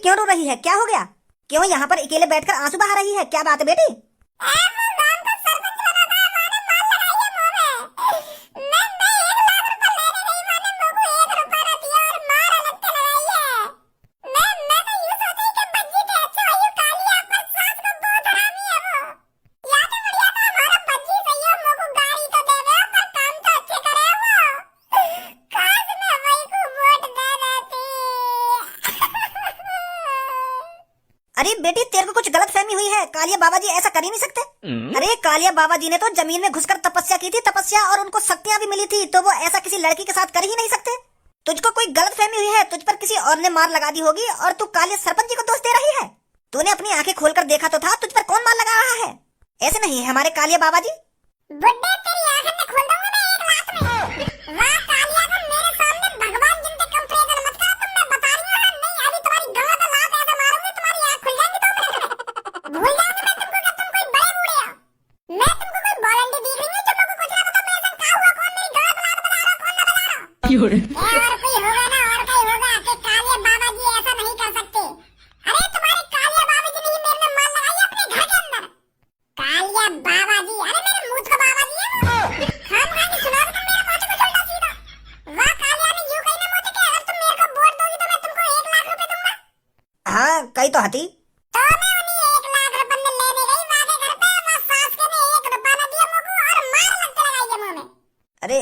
क्यों रो रही है? क्या हो गया? क्यों यहाँ पर अकेले बैठकर आंसू बहा रही है? क्या बात है बेटी? अरे बेटी, तेरे को कुछ गलत फहमी हुई है। कालिया बाबा जी ऐसा कर ही नहीं सकते। अरे कालिया बाबा जी ने तो जमीन में घुसकर तपस्या की थी, तपस्या, और उनको शक्तियां भी मिली थी, तो वो ऐसा किसी लड़की के साथ कर ही नहीं सकते। तुझको कोई गलत फहमी हुई है, तुझ पर किसी और ने मार लगा दी होगी और तू कालिया सरपंच जी को दोष दे रही है। तूने अपनी आंखें खोलकर देखा तो था, तुझ पर कौन मार लगा रहा है? ऐसे नहीं है हमारे कालिया बाबा जी। बुड्ढे, तेरी आंखें मैं खोल दूंगा मैं एक रात में। वाह कालिया, तुम मेरे सामने भगवान जिनके कंपैरिजन मत करो। तुम, मैं बता रही हूं, नहीं अभी तुम्हारी गला पे लात ऐसा मारूंगी तुम्हारी आंख खुल जाएगी। तो भूल जाओगे मैं तुमको कि तुम कोई बड़े बूढ़े हो। मैं तुमको कोई वॉलंटियर दिख रही हूं जो तुमको कुछ ना पता पैसा का हुआ, कौन मेरी गला पे लात बता रहा, कौन ना बता रहा। और कोई होगा ना, और कोई होगा कि कालिया बाबा जी ऐसा नहीं कर सकते। अरे तुम्हारे कालिया बाबा जी ने ही मेरे में मार लगाई अपने घर के अंदर। कालिया बाबा जी, अरे मेरे मुंह का बाबा जी है वो। खाम खा के सुना दो तुम मेरे माथे को उल्टा सीधा। वाह कालिया ने यूं कही ना मुझे कि अगर तुम मेरे को वोट दोगी तो मैं तुमको 1 लाख रुपए दूंगा। हाँ कही तो हती। तो मैं उन्हीं 1 लाख रुपए में लेने गई वहां के घर पे, वहां सास के ने 1 रुपया न दिया मुझको और मार लगते लगाई है मुंह में। अरे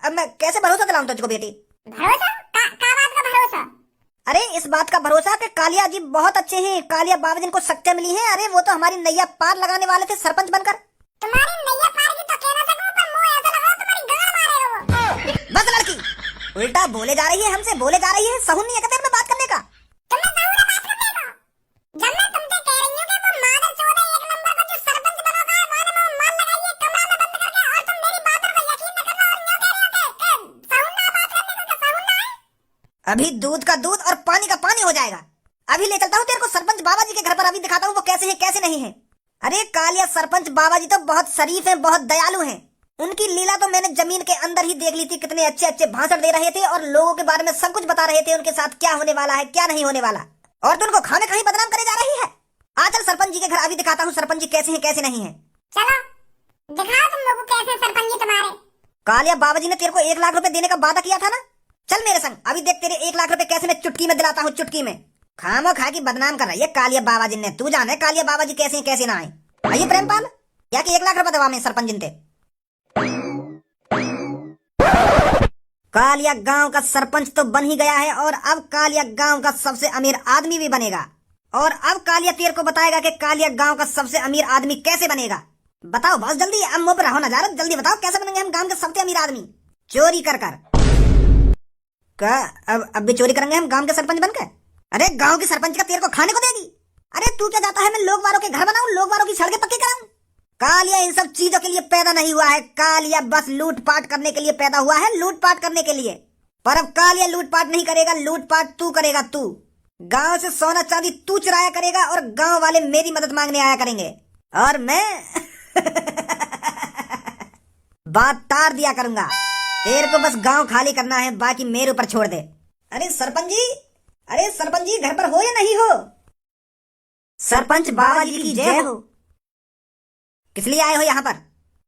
अब मैं कैसे भरोसा दिलाऊं तुझको बेटी? भरोसा का बात का भरोसा? अरे इस बात का भरोसा कि कालिया जी बहुत अच्छे हैं, कालिया बाबा जिनको शक्तियां मिली हैं। अरे वो तो हमारी नैया पार लगाने वाले थे सरपंच बनकर। तुम्हारी नैया पार की तो कह ना सकूं, पर मुंह ऐसा लगाओ तुम्हारी गाल मारेगा वो। बस लड़की, उल्टा बोले जा रही है, हमसे बोले जा रही है। सहून नहीं है क्या तेरे में बात करने का? तुमने सहूर बात करने का? जब मैं तुमसे कह रही हूं कि वो मादर चौदह 1 नंबर का जो सरपंच बनोगा है, वहां में मार लगाइए कमरा में बंद करके, और तुम मेरी बातों को यकीन न करना और न्यों कह रहे हो कि सहून ना बात करने का, सहून ना है। अभी दूध का दूध और पानी का पानी हो जाएगा। अभी ले चलता हूँ तेरे को सरपंच बाबा जी के घर पर, अभी दिखाता हूँ वो कैसे है कैसे नहीं है। अरे कालिया सरपंच बाबा जी तो बहुत शरीफ हैं, बहुत दयालु हैं। उनकी लीला तो मैंने जमीन के अंदर ही देख ली थी। कितने अच्छे अच्छे भाषण दे रहे थे और लोगों के बारे में सब कुछ बता रहे थे, उनके साथ क्या होने वाला है क्या नहीं होने वाला। और तू उनको खाने कहीं बदनाम करे जा रही है। आ चल सरपंच जी के घर, अभी दिखाता हूँ सरपंच जी कैसे हैं कैसे नहीं है। चलो दिखाओ तुम लोगों को कैसे सरपंच जी तुम्हारे। कालिया बाबा जी ने तेरे को 1 लाख रुपए देने का वादा किया था ना। चल मेरे संग, अभी देख तेरे 1 लाख रुपए कैसे मैं चुटकी में दिलाता हूँ, चुटकी में। खामो खा की बदनाम कर रही है कालिया बाबा जी ने। तू जाने कालिया बाबा जी कैसे हैं कैसे ना आए। आइए प्रेमपाल, या कि 1 लाख रुपए दवा में सरपंच जिनते। कालिया गांव का सरपंच तो बन ही गया है और अब कालिया गांव का सबसे अमीर आदमी भी बनेगा। और अब कालिया तेरे को बताएगा कि कालिया गांव का सबसे अमीर आदमी कैसे बनेगा। बताओ बहुत जल्दी, अब मुंह पर रहो ना जा रहा, जल्दी बताओ कैसे बनेंगे हम गांव के सबसे अमीर आदमी। चोरी कर कर का अब भी चोरी करेंगे हम गांव के सरपंच बनकर? अरे गांव के सरपंच का तेरे को खाने को देगी? अरे तू क्या जाता है मैं लोग वालों के घर बनाऊं, लोग वालों की सड़कें पक्की कराऊं? कालिया इन सब चीजों के लिए पैदा नहीं हुआ है। कालिया बस लूटपाट करने के लिए पैदा हुआ है, लूटपाट करने के लिए। पर अब कालिया लूटपाट नहीं करेगा, लूटपाट तू करेगा। तू गांव से सोना चांदी तू चुराया करेगा और गांव वाले मेरी मदद मांगने आया करेंगे और मैं बात तार दिया करूंगा। तेरे को बस गांव खाली करना है, बाकी मेरे ऊपर छोड़ दे। अरे सरपंच जी, अरे सरपंच जी घर पर हो या नहीं हो? सरपंच बाबा जी की जय हो। किस लिए आए हो यहाँ पर?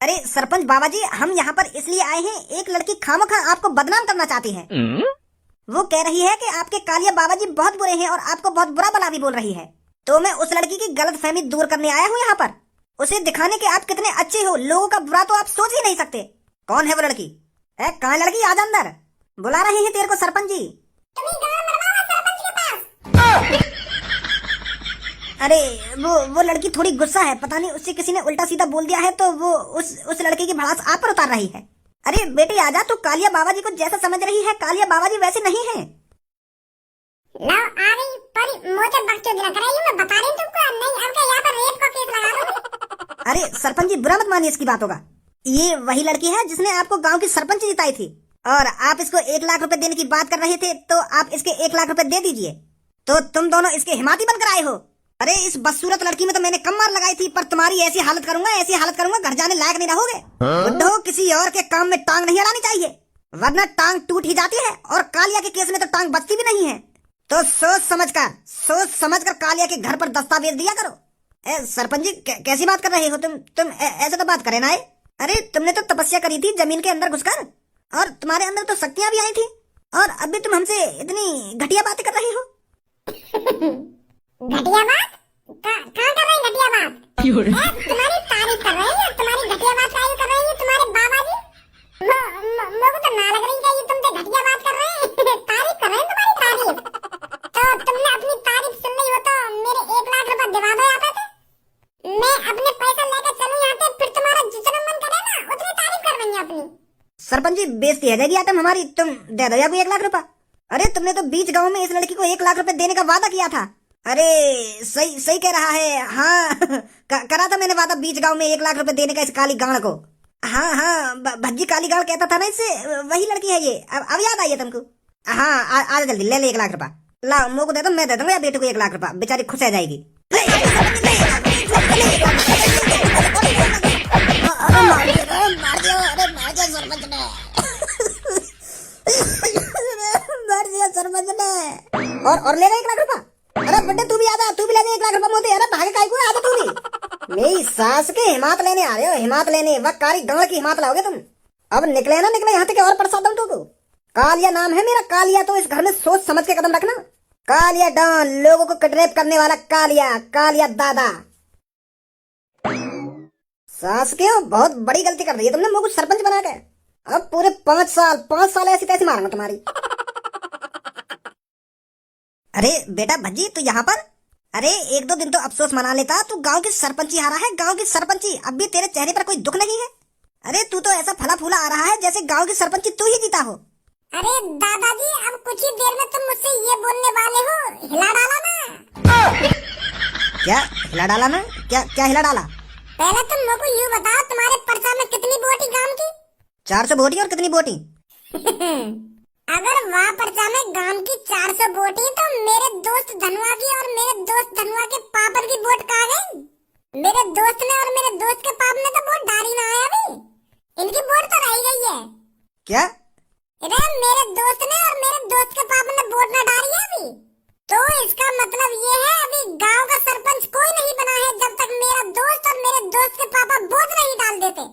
अरे सरपंच बाबा जी, हम यहाँ पर इसलिए आए हैं, एक लड़की खामखा आपको बदनाम करना चाहती है। वो कह रही है कि आपके कालिया बाबा जी बहुत बुरे हैं और आपको बहुत बुरा भला भी बोल रही है। तो मैं उस लड़की की गलतफहमी दूर करने आया हूँ यहाँ पर, उसे दिखाने के आप कितने अच्छे हो। लोगों का बुरा तो आप सोच ही नहीं सकते। कौन है वो लड़की? कहाँ लड़की? आजा अंदर, बुला रहे हैं तेरे को सरपंच जी। अरे वो लड़की थोड़ी गुस्सा है, पता नहीं उससे किसी ने उल्टा सीधा बोल दिया है, तो वो उस लड़के की भड़ास आप पर उतार रही है। अरे बेटी आजा, तू कालिया बाबा जी को जैसा समझ रही है, कालिया बाबा जी वैसे नहीं है। लो आ गई, पर मुझे बकचोदी ना कराइए, मैं बता रही हूं तुमको। नहीं अब यहाँ पर रेप का केस लगा दूंगी। अरे सरपंच जी बुरा मत मानिए इसकी बातों का। ये वही लड़की है जिसने आपको गांव की सरपंच जिताई थी और आप इसको 1 लाख रुपए देने की बात कर रहे थे, तो आप इसके 1 लाख रुपए दे दीजिए। तो तुम दोनों इसके हिमाती बनकर आए हो। अरे इस बदसूरत लड़की में तो मैंने कम मार लगाई थी, पर तुम्हारी ऐसी हालत करूंगा घर जाने लायक नहीं रहोगे। बुड्ढो, किसी और के काम में टांग नहीं अड़ानी चाहिए, वरना टांग टूट ही जाती है और कालिया के केस में तो टांग बचती भी नहीं है। तो सोच समझ कर कालिया के घर पर दस्तावेज दिया करो। सरपंच जी कैसी बात कर रहे हो तुम ऐसे तो बात करे ना। अरे तुमने तो तपस्या करी थी जमीन के अंदर घुसकर, और तुम्हारे अंदर तो शक्तियां भी आई थी, और अभी तुम हमसे इतनी घटिया बातें कर रही हो। घटिया बात? कहाँ कर रहे हैं घटिया बात? तुम्हारी तारीफ कर रहे हैं, तुम्हारी घटिया बात काहे कर रहे हैं तुम्हारे बाबा जी? मेरे को तो ना लग रही है ये तुम पे घटिया बात कर रहे हैं। तारीफ कर रहे हैं तुम्हारी तारीफ। तो तुमने अपनी तारीफ सुन ली हो तो मेरे 1 लाख रुपए दिवा दो यहाँ पे। मैं अपने पैसा लेकर चलूं यहाँ पे, फिर तुम्हारा जितना मन करे ना उतनी तारीफ कर देंगे अपनी। सरपंच जी बेइज्जती है जाएगी आटम हमारी, तुम दे दो या 1 लाख रुपए। अरे तुमने तो बीच गांव में इस लड़की को 1 लाख रुपए देने का वादा किया था। अरे सही कह रहा है। हाँ करा था मैंने वादा बीच गांव में 1 लाख रुपए देने का इस काली गांड को। हाँ भज्जी काली गांड कहता था ना इससे, वही लड़की है ये। अब याद आई है तुमको। हाँ आ जल्दी ले 1 लाख रुपए। ला मुँह को दे दो, मैं दे दूंगा बेटे को 1 लाख रुपए, बेचारी खुश हो जाएगी। सरपंच ने और ले 1 लाख रुपए। अरे बेटे तू भी आजा, तू भी ले 1 लाख रुपए मोते। अरे भागे काहे को आजा तू भी। मेरी सास के हिमात लेने आ रहे हो, हिमात लेने वह कारी गांव की हिमात लाओगे तुम। अब निकले ना निकले यहाँ तक और प्रसाद दूं तुमको। कालिया नाम है मेरा, कालिया। तो इस घर में सोच समझ के कदम रखना। कालिया डॉन, लोगों को किडनैप करने वाला कालिया दादा। सास के बहुत बड़ी गलती कर रही है तुमने मुझको सरपंच बना के। अब पूरे 5 साल ऐसी तैसी मारूंगा तुम्हारी। अरे बेटा भज्जी तू यहाँ पर। अरे 1-2 दिन तो अफसोस मना लेता, तू गांव की सरपंची हारा है, गांव की सरपंची। अब भी तेरे चेहरे पर कोई दुख नहीं है। अरे तू तो ऐसा फला फूला आ रहा है जैसे गांव की सरपंची तू ही जीता हो। अरे दादाजी अब कुछ ही देर में तुम मुझसे ये बोलने वाले हो, हिला डाला ना। क्या हिला डाला ना? क्या हिला डाला? पहले तुम मेरे को यूँ बताओ, तुम्हारे पर्चा में कितनी वोटी गांव की? 400 वोटी। और कितनी वोटी? अगर वहाँ पर्चा में गांव की 400 वोटी तो मेरे दोस्त धनुआ की और मेरे दोस्त धनुआ के पापड़ की वोट कहाँ गई? मेरे दोस्त ने और मेरे दोस्त के पाप ने तो वोट डाली ना है अभी। इनकी वोट तो रह गई है। क्या? अरे मेरे दोस्त ने और मेरे दोस्त के पापा ने वोट ना डाली है अभी। तो इसका मतलब ये है अभी गांव का सरपंच कोई नहीं बना है जब तक मेरा दोस्त और मेरे दोस्त के पापा वोट नहीं डाल देते।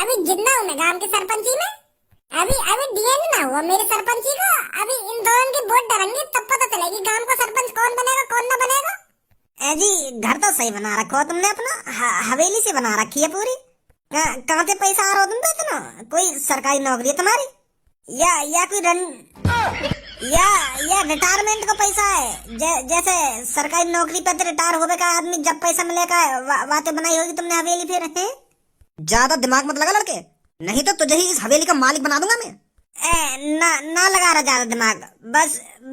अभी जितना हूँ मैं गांव के सरपंची में, अभी डीएन ना हुआ मेरे सरपंची को। अभी इन दोनों की वोट डालेंगे तब पता चलेगी गांव का सरपंच कौन बनेगा कौन ना बनेगा। जी घर तो सही बना रखा हो तुमने अपना, हवेली से बना रखी है पूरी। कहाँ से पैसा आ रहा हो तुम तो इतना? कोई सरकारी नौकरी है तुम्हारी या कोई या रिटायरमेंट का पैसा है? जैसे सरकारी नौकरी पे तो रिटायर होने का आदमी जब पैसा मिलेगा बातें बनाई होगी तुमने हवेली फिर है। ज्यादा दिमाग मत लगा लड़के, नहीं तो तुझे ही इस हवेली का मालिक बना दूंगा मैं। ना लगा रहा ज्यादा दिमाग।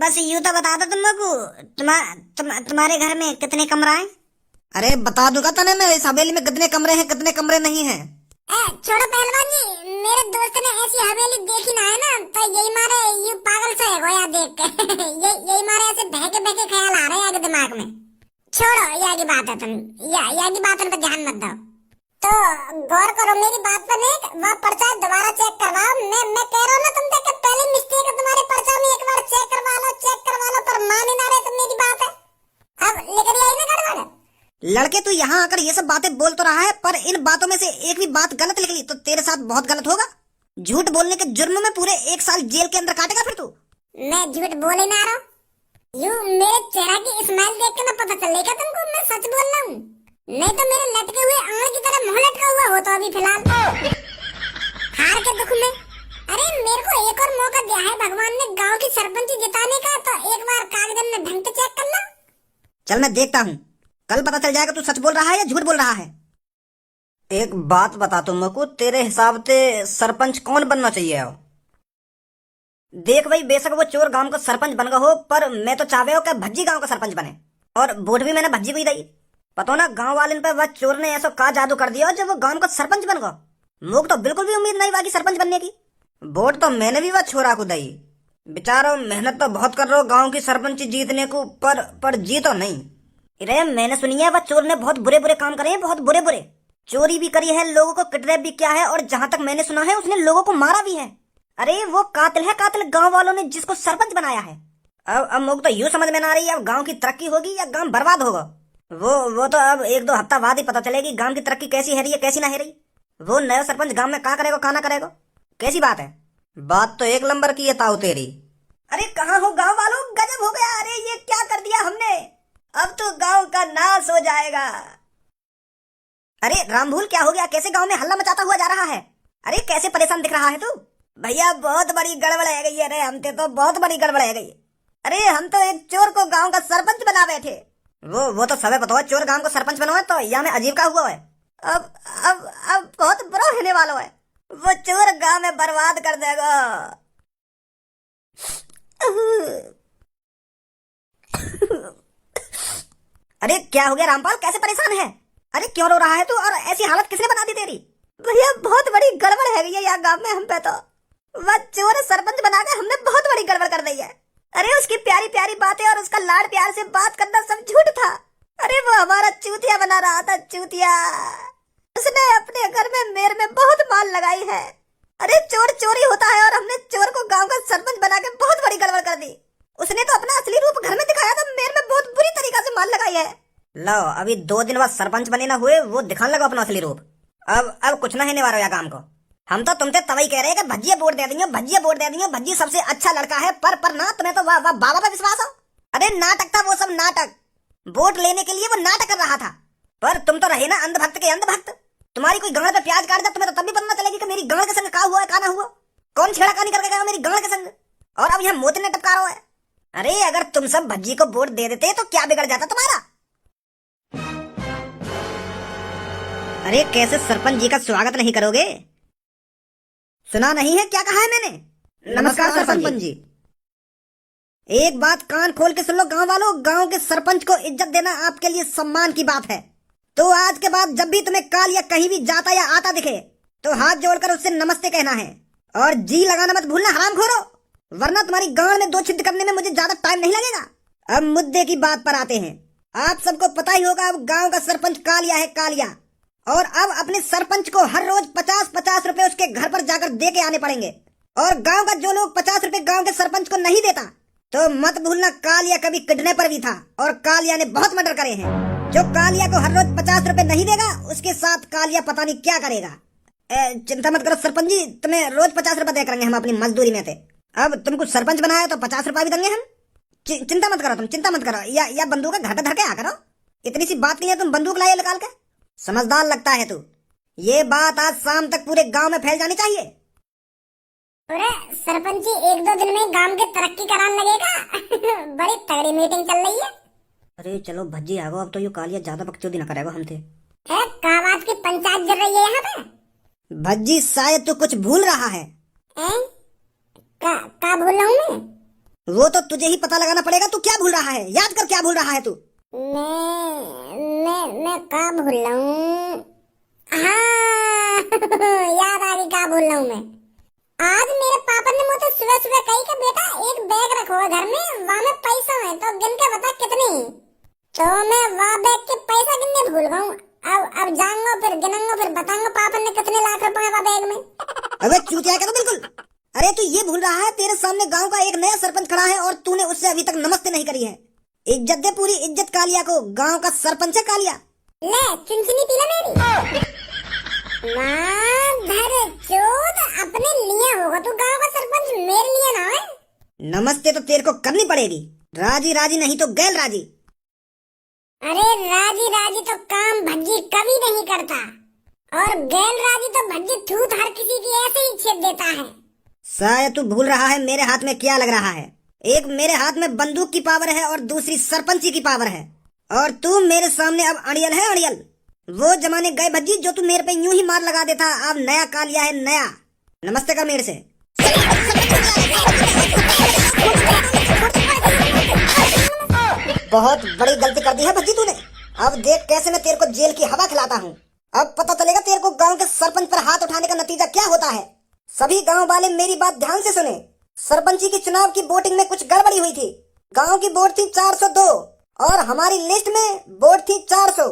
बस यूं तो बता दो तुम लोग को तुम्हारे घर में कितने कमरा है? अरे बता दूंगा तने मैं इस हवेली में कितने कमरे हैं कितने कमरे नहीं है। छोड़ो पहलवान जी, मेरे दोस्त ने ऐसी हवेली देखी ना है ना, तो यही मारे यू पागल से है यार देख के। यही मारे ऐसे बहके ख्याल आ रहे हैं आगे दिमाग में। छोड़ो यहाँ की बात है, तुम यहाँ की बातों पर ध्यान मत दो। तो गौर करो मेरी बात पर, नहीं वह पर्चा दोबारा चेक करवाओ। मैं कह रहा हूँ ना तुम देख पहले मिस्टेक है तुम्हारे पर्चा में, एक बार चेक करवा लो पर मान ही ना रहे तो मेरी बात है। अब लेकर आई ना गड़बड़। लड़के तू यहाँ आकर ये सब बातें बोल तो रहा है, पर इन बातों में से एक भी बात गलत निकली तो तेरे साथ बहुत गलत होगा। झूठ बोलने के जुर्म में पूरे 1 साल जेल के अंदर काटेगा फिर तू। मैं झूठ बोल ही ना रहा हूँ, यूँ मेरे चेहरा की स्माइल देख के ना पता चलेगा तुमको मैं सच बोल रहा हूँ। नहीं तो मेरे लटके हुए आंख की तरह मुंह लटका हुआ हो तो अभी फिलहाल हार के दुख में। अरे मेरे को एक और मौका दिया है भगवान ने गांव की सरपंची जिताने का, तो एक बार कागज में ढंग से चेक कर लो। चल मैं देखता हूँ, कल पता चल जाएगा तू सच बोल रहा है या झूठ बोल रहा है। एक बात बता तुम को, तेरे हिसाब से सरपंच कौन बनना चाहिए? देख भाई बेशक वो चोर गांव का सरपंच बन गया हो, पर मैं तो चाहे हो कि भज्जी गांव का सरपंच बने, और वोट भी मैंने भज्जी को ही दी। पता ना गांव वाले पे वह चोर ने ऐसा का जादू कर दिया जब वो गांव का सरपंच बन गया। मुझे तो बिल्कुल भी उम्मीद नहीं बाकी सरपंच बनने की। वोट तो मैंने भी वह छोरा को दी। बेचारा मेहनत तो बहुत कर रहा हो गांव की सरपंच जीतने को, पर जीतो नहीं। अरे मैंने सुनी है वह चोर ने बहुत बुरे काम करे हैं, बहुत बुरे। चोरी भी करी है, लोगों को किडनैप भी किया है, और जहां तक मैंने सुना है उसने लोगों को मारा भी है। अरे वो कातिल है, कातिल गांव वालों ने जिसको सरपंच बनाया है। अब मुझे तो यूं समझ में ना आ रही है, अब गांव की तरक्की होगी या गांव बर्बाद होगा। वो तो अब एक दो हफ्ता बाद ही पता चलेगी गांव की तरक्की कैसी है रही है कैसी ना है रही। वो नया सरपंच गांव में क्या करेगा क्या ना करेगा। कैसी बात है। बात तो एक नंबर की है ताऊ तेरी। अरे कहाँ हो गांव वालों, गजब हो गया। अरे ये क्या कर दिया हमने, अब तो गांव का नाश हो जाएगा। अरे रामभूल क्या हो गया, कैसे गांव में हल्ला मचाता हुआ जा रहा है। अरे कैसे परेशान दिख रहा है तू। भैया बहुत बड़ी गड़बड़ है गई है। अरे हमसे तो बहुत बड़ी गड़बड़ है गई। अरे हम तो एक चोर को गांव का सरपंच बना बैठे। वो तो सबे पता है, चोर गांव को सरपंच बना है तो यह में अजीब का हुआ है। अब बहुत बुरा होने वाला है। वो चोर गांव में बर्बाद कर देगा। अरे क्या हो गया रामपाल, कैसे परेशान है। अरे क्यों रो रहा है तू, और ऐसी हालत किसने बना दी तेरी। भैया बहुत बड़ी गड़बड़ है गई है यहाँ गांव में हम पे तो। वह चोर सरपंच बनाकर हमने बहुत बड़ी गड़बड़ कर दी है। अरे उसकी प्यारी प्यारी बातें और उसका लाड प्यार से बात करना सब झूठ था। अरे वो हमारा चूतिया बना रहा था, चूतिया। उसने अपने घर में मेरे में बहुत माल लगाई है। अरे चोर चोरी होता है और हमने चोर को गांव का सरपंच बना के बहुत बड़ी गड़बड़ कर दी। उसने तो अपना असली रूप घर में दिखाया था, मेरे में बहुत बुरी तरीका से माल लगाई है। लो अभी 2 दिन बाद सरपंच बने ना हुए, वो दिखाने लगा अपना असली रूप। अब कुछ ना है वाला काम को। हम तो तुमसे तभी कह रहे हैं कि भज्जिया वोट दे दियो, भज्जिया वोट दे दियो, भज्जी सबसे अच्छा लड़का है। पर ना, तुम्हें तो वाह बाबा पे विश्वास हो। अरे नाटक था वो सब, नाटक। वोट लेने के लिए वो नाटक कर रहा था। पर तुम तो रहे ना अंधभक्त के अंधभक्त। तुम्हारी कोई गांड पे प्याज काट दे, तुम्हें तो तब भी पता चलेगी कि मेरी गांड के संग का हुआ है का ना हुआ। कौन छेड़खानी करके गया मेरी गांड के संग, और अब यहाँ मोती ने टपका रहा है। अरे अगर तुम सब भज्जी को वोट दे देते तो क्या बिगड़ जाता तुम्हारा। अरे कैसे सरपंच जी का स्वागत नहीं करोगे। सुना नहीं है क्या कहा है मैंने। नमस्कार सरपंच जी। एक बात कान खोल के सुन लो गांव वालों, गांव के सरपंच को इज्जत देना आपके लिए सम्मान की बात है। तो आज के बाद जब भी तुम्हें काल या कहीं भी जाता या आता दिखे तो हाथ जोड़कर उससे नमस्ते कहना है, और जी लगाना मत भूलना हरामखोरो, वरना तुम्हारी गांव में 2 छिद्र करने में मुझे ज्यादा टाइम नहीं लगेगा। अब मुद्दे की बात पर आते हैं। आप सबको पता ही होगा अब गांव का सरपंच कालिया है, कालिया। और अब अपने सरपंच को हर रोज 50-50 रुपए उसके घर पर जाकर दे के आने पड़ेंगे। और गांव का जो लोग 50 रुपए गांव के सरपंच को नहीं देता तो मत भूलना कालिया कभी किडनैपर पर भी था, और कालिया ने बहुत मर्डर करे हैं। जो कालिया को हर रोज 50 रुपए नहीं देगा उसके साथ कालिया पता नहीं क्या करेगा। चिंता मत करो सरपंच जी, तुम्हें रोज 50 रुपए दे करेंगे हम अपनी मजदूरी में थे। अब तुमको सरपंच बनाया तो 50 रुपए भी देंगे हम। चिंता मत करो, तुम चिंता मत करो। या बंदूक घर पे धर के आ करो। इतनी सी बात के लिए तुम बंदूक लाए निकाल के। समझदार लगता है तू। ये बात आज शाम तक पूरे गांव में फैल जानी चाहिए। अरे सरपंच जी 1-2 दिन में गांव की तरक्की कराने लगेगा। बड़ी तगड़ी मीटिंग चल रही है। अरे चलो भज्जी आ गो, अब तो ये कालिया ज्यादा बकचोदी ना करेगा हमसे। का बात की पंचायत चल रही है यहाँ पे। भज्जी शायद तू कुछ भूल रहा है। का भूल रहा हूँ मैं। वो तो तुझे ही पता लगाना पड़ेगा, तू क्या भूल रहा है। याद कर क्या भूल रहा है तू। मैं का भूल रहा हूँ। हाँ याद आ गई का भूल रहा हूँ मैं। आज मेरे पापा ने मुझे सुबह सुबह कही कि बेटा एक बैग रखो घर में, वहाँ में पैसा है तो गिन के बता कितने। तो मैं वहाँ बैग के पैसा गिनने भूल गया हूँ। अब जाऊंगा फिर गिनूंगा, फिर बताऊंगा पापा ने कितने लाख रुपए वहाँ बैग में। अबे चूतिया क्या तो बिल्कुल। अरे तू ये भूल रहा है तेरे सामने गांव का एक नया सरपंच खड़ा है और तूने उससे अभी तक नमस्ते नहीं करी है। इज्जत दे पूरी इज्जत कालिया को, गांव का सरपंच है कालिया। ले चुनचुनी पीला मेरी। माधर चोद अपने लिए होगा तू गांव का सरपंच, मेरे लिए ना है। नमस्ते तो तेरे को करनी पड़ेगी, राजी राजी नहीं तो गैर राजी। अरे राजी राजी तो काम भज्जी कभी नहीं करता, और गैर राजी तो भज्जी थूत हर किसी की ऐसे ही छेद देता है। शायद तू भूल रहा है मेरे हाथ में क्या लग रहा है। एक मेरे हाथ में बंदूक की पावर है और दूसरी सरपंची की पावर है, और तू मेरे सामने अब अड़ियल है, अड़ियल। वो जमाने गए भज्जी जो तू मेरे पे यूं ही मार लगा देता। अब नया कालिया है, नया। नमस्ते कर मेरे से। बहुत बड़ी गलती कर दी है भज्जी तूने। अब देख कैसे मैं तेरे को जेल की हवा खिलाता हूँ। अब पता चलेगा तेरे को गांव के सरपंच पर हाथ उठाने का नतीजा क्या होता है। सभी गांव वाले मेरी बात ध्यान से सुने। सरपंची की चुनाव की वोटिंग में कुछ गड़बड़ी हुई थी। गांव की वोट थी 402 और हमारी लिस्ट में वोट थी 400।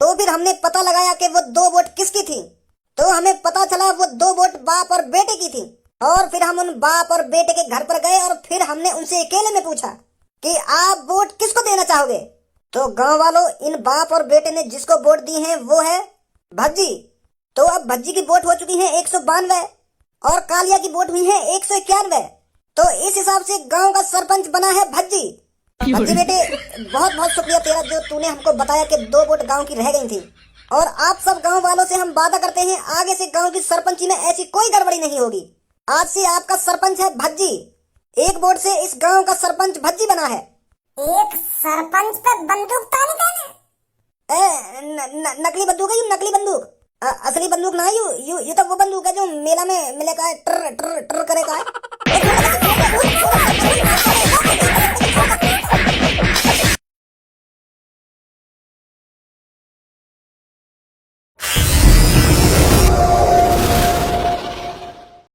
तो फिर हमने पता लगाया कि वो 2 वोट किसकी थी। तो हमें पता चला वो 2 वोट बाप और बेटे की थी। और फिर हम उन बाप और बेटे के घर पर गए और फिर हमने उनसे अकेले में पूछा कि आप वोट किसको देना चाहोगे। तो गांव वालों, इन बाप और बेटे ने जिसको वोट दी है वो है भज्जी। तो अब भज्जी की वोट हो चुकी है 192 और कालिया की वोट हुई है 191। तो इस हिसाब से गांव का सरपंच बना है भज्जी। भज्जी बेटे, बहुत बहुत शुक्रिया तेरा, जो तूने हमको बताया कि 2 वोट गांव की रह गई थी। और आप सब गांव वालों से हम वादा करते हैं, आगे से गांव की सरपंची में ऐसी कोई गड़बड़ी नहीं होगी। आज से आपका सरपंच है भज्जी। 1 वोट से इस गांव का सरपंच भज्जी बना है। एक सरपंच पे बंदूक तानी देने। नकली बंदूक है, नकली बंदूक। असली बंदूक ना है, यू तो वो बंदूक है जो मेला में मिलेगा, ट्र ट्र ट्र करेगा।